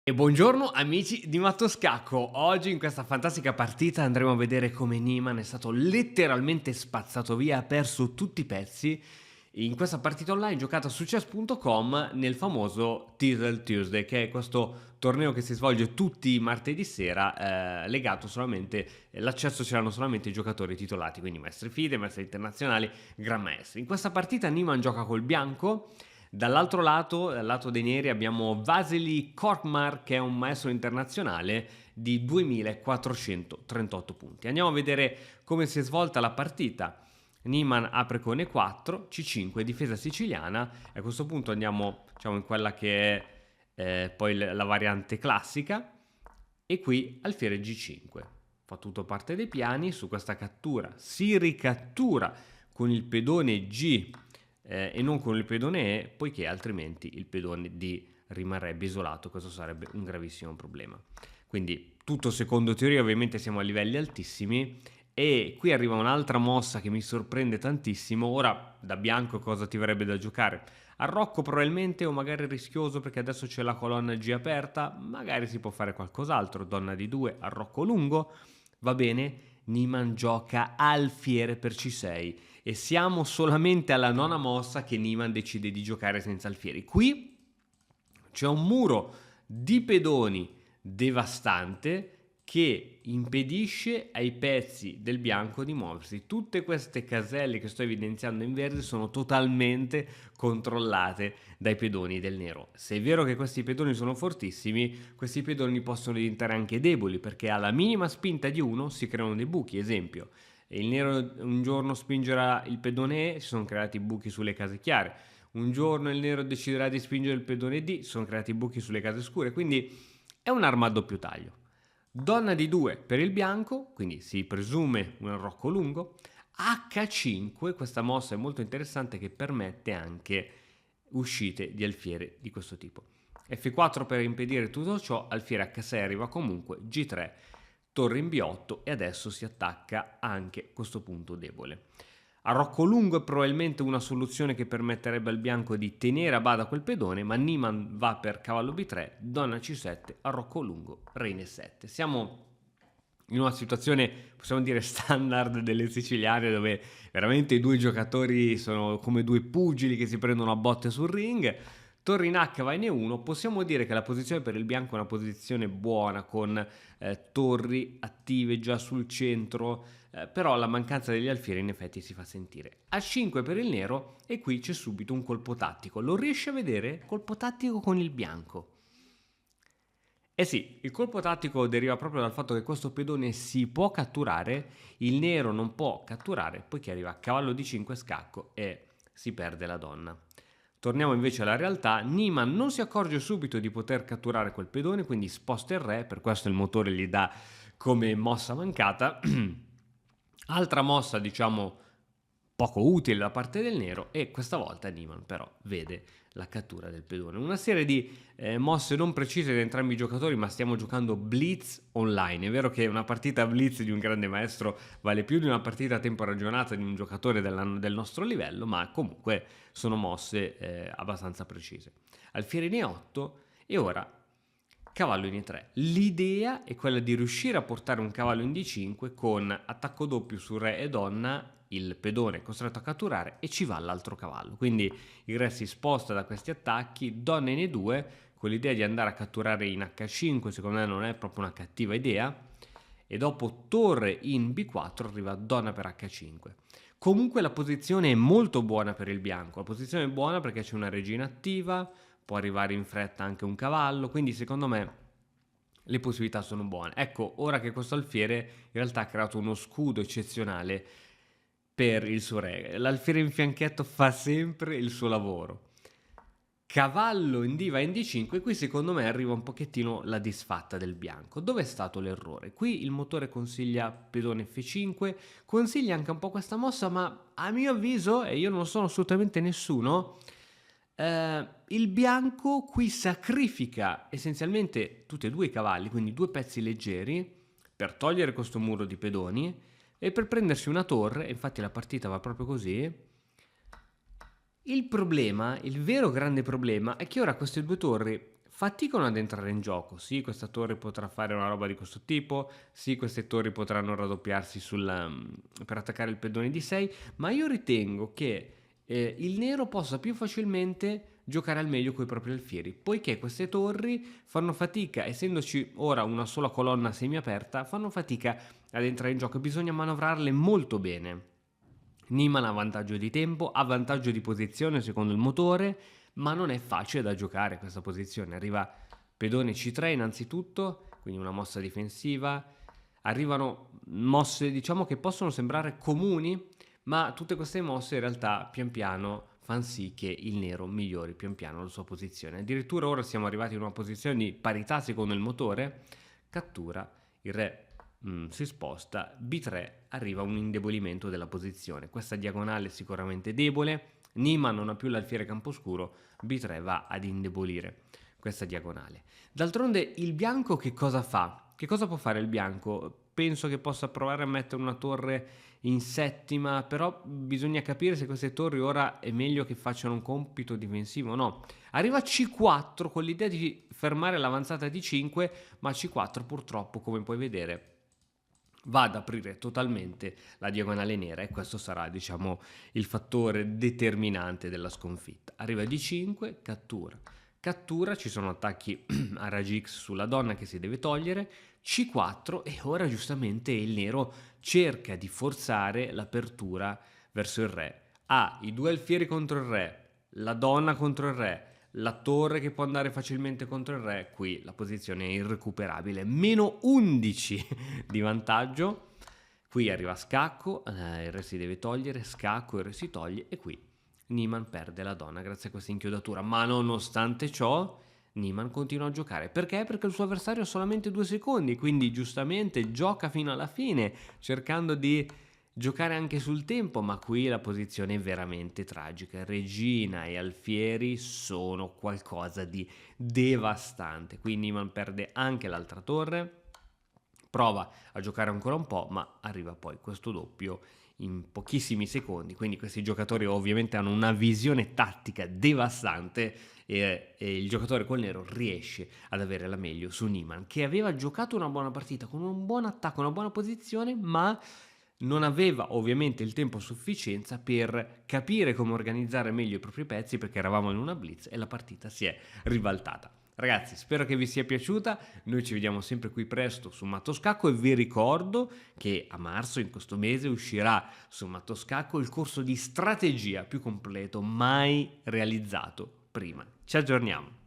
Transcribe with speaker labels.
Speaker 1: E buongiorno amici di Mattoscacco, oggi in questa fantastica partita andremo a vedere come Niemann è stato letteralmente spazzato via, ha perso tutti i pezzi in questa partita online giocata su chess.com nel famoso Title Tuesday, che è questo torneo che si svolge tutti i martedì sera, legato solamente, l'accesso ce l'hanno solamente i giocatori titolati, quindi maestri FIDE, maestri internazionali, gran maestri. In questa partita Niemann gioca col bianco. Dall'altro lato, dal lato dei neri, abbiamo Vasily Korkmaz, che è un maestro internazionale di 2438 punti. Andiamo a vedere come si è svolta la partita. Niemann apre con E4, C5, difesa siciliana, e a questo punto andiamo, diciamo, in quella che è poi la variante classica, e qui alfiere G5. Fa tutto parte dei piani. Su questa cattura si ricattura con il pedone G e non con il pedone E, poiché altrimenti il pedone D rimarrebbe isolato. Questo sarebbe un gravissimo problema. Quindi tutto secondo teoria, ovviamente siamo a livelli altissimi, e qui arriva un'altra mossa che mi sorprende tantissimo. Ora da bianco cosa ti verrebbe da giocare? Arrocco probabilmente, o magari rischioso perché adesso c'è la colonna G aperta, magari si può fare qualcos'altro. Donna di 2, arrocco lungo, va bene. Niemann gioca alfiere per C6 e siamo solamente alla nona mossa che Niemann decide di giocare senza alfieri. Qui c'è un muro di pedoni devastante che impedisce ai pezzi del bianco di muoversi. Tutte queste caselle che sto evidenziando in verde sono totalmente controllate dai pedoni del nero. Se è vero che questi pedoni sono fortissimi, questi pedoni possono diventare anche deboli, perché alla minima spinta di uno si creano dei buchi. Esempio, il nero un giorno spingerà il pedone E, si sono creati buchi sulle case chiare. Un giorno il nero deciderà di spingere il pedone D, si sono creati buchi sulle case scure. Quindi è un'arma a doppio taglio. Donna di 2 per il bianco, quindi si presume un arrocco lungo. H5, questa mossa è molto interessante che permette anche uscite di alfiere di questo tipo. F4 per impedire tutto ciò, alfiere H6 arriva comunque, G3, torre in B8 e adesso si attacca anche questo punto debole. Arrocco lungo è probabilmente una soluzione che permetterebbe al bianco di tenere a bada quel pedone, ma Niemann va per cavallo B3, donna C7, arrocco lungo, re in E7. Siamo in una situazione, possiamo dire, standard delle siciliane, dove veramente i due giocatori sono come due pugili che si prendono a botte sul ring. Torre in H va in E1, possiamo dire che la posizione per il bianco è una posizione buona, con torri attive già sul centro, però la mancanza degli alfieri in effetti si fa sentire. A5 per il nero, e qui c'è subito un colpo tattico. Lo riesce a vedere? Colpo tattico con il bianco. Eh sì, il colpo tattico deriva proprio dal fatto che questo pedone si può catturare, il nero non può catturare, poiché arriva a cavallo di 5 scacco e si perde la donna. Torniamo invece alla realtà. Niemann non si accorge subito di poter catturare quel pedone, quindi sposta il re, per questo il motore gli dà come mossa mancata. Altra mossa, diciamo, poco utile da parte del nero, e questa volta Niemann però vede la cattura del pedone. Una serie di mosse non precise da entrambi i giocatori, ma stiamo giocando blitz online. È vero che una partita blitz di un grande maestro vale più di una partita a tempo ragionato di un giocatore del nostro livello, ma comunque sono mosse abbastanza precise. Alfiere in E8 e ora cavallo in E3. L'idea è quella di riuscire a portare un cavallo in D5 con attacco doppio su re e donna, il pedone è costretto a catturare e ci va l'altro cavallo. Quindi il re si sposta da questi attacchi, donna in E2, con l'idea di andare a catturare in H5, secondo me non è proprio una cattiva idea, e dopo torre in B4 arriva donna per H5. Comunque la posizione è molto buona per il bianco, la posizione è buona perché c'è una regina attiva, può arrivare in fretta anche un cavallo, quindi secondo me le possibilità sono buone. Ecco, ora che questo alfiere in realtà ha creato uno scudo eccezionale per il suo re. L'alfiere in fianchetto fa sempre il suo lavoro. Cavallo in diva in D5, qui secondo me arriva un pochettino la disfatta del bianco. Dove è stato l'errore? Qui il motore consiglia pedone F5, consiglia anche un po' questa mossa, ma a mio avviso, e io non sono assolutamente nessuno, il bianco qui sacrifica essenzialmente tutti e due i cavalli, quindi due pezzi leggeri, per togliere questo muro di pedoni e per prendersi una torre. Infatti la partita va proprio così. Il problema, il vero grande problema, è che ora queste due torri faticano ad entrare in gioco. Sì, questa torre potrà fare una roba di questo tipo, sì, queste torri potranno raddoppiarsi per attaccare il pedone di 6, ma io ritengo che il nero possa più facilmente giocare al meglio con i propri alfieri, poiché queste torri fanno fatica, essendoci ora una sola colonna semiaperta, fanno fatica ad entrare in gioco e bisogna manovrarle molto bene. Niman ha vantaggio di tempo, ha vantaggio di posizione secondo il motore, ma non è facile da giocare questa posizione. Arriva pedone C3 innanzitutto, quindi una mossa difensiva. Arrivano mosse, diciamo, che possono sembrare comuni, ma tutte queste mosse in realtà pian piano fanno sì che il nero migliori pian piano la sua posizione. Addirittura ora siamo arrivati in una posizione di parità secondo il motore. Cattura, il re si sposta, B3 arriva un indebolimento della posizione. Questa diagonale è sicuramente debole. Niman non ha più l'alfiere camposcuro, B3 va ad indebolire questa diagonale. D'altronde il bianco che cosa fa? Che cosa può fare il bianco? Penso che possa provare a mettere una torre in settima, però bisogna capire se queste torri ora è meglio che facciano un compito difensivo o no. Arriva C4 con l'idea di fermare l'avanzata di 5, ma C4 purtroppo, come puoi vedere, va ad aprire totalmente la diagonale nera e questo sarà, diciamo, il fattore determinante della sconfitta. Arriva D5, cattura. Cattura, ci sono attacchi a raggi X sulla donna che si deve togliere, C4 e ora giustamente il nero cerca di forzare l'apertura verso il re. Ha i due alfieri contro il re, la donna contro il re, la torre che può andare facilmente contro il re, qui la posizione è irrecuperabile, meno 11 di vantaggio, qui arriva scacco, il re si deve togliere, scacco, il re si toglie e qui Niman perde la donna grazie a questa inchiodatura, ma nonostante ciò Niman continua a giocare, perché? Perché il suo avversario ha solamente 2 secondi, quindi giustamente gioca fino alla fine cercando di giocare anche sul tempo, ma qui la posizione è veramente tragica. Regina e alfieri sono qualcosa di devastante. Qui Niman perde anche l'altra torre, prova a giocare ancora un po', ma arriva poi questo doppio in pochissimi secondi. Quindi questi giocatori ovviamente hanno una visione tattica devastante e il giocatore col nero riesce ad avere la meglio su Niman, che aveva giocato una buona partita con un buon attacco, una buona posizione, ma non aveva ovviamente il tempo a sufficienza per capire come organizzare meglio i propri pezzi, perché eravamo in una blitz e la partita si è ribaltata. Ragazzi, spero che vi sia piaciuta, noi ci vediamo sempre qui presto su Matto Scacco e vi ricordo che a marzo, in questo mese, uscirà su Matto Scacco il corso di strategia più completo mai realizzato prima. Ci aggiorniamo!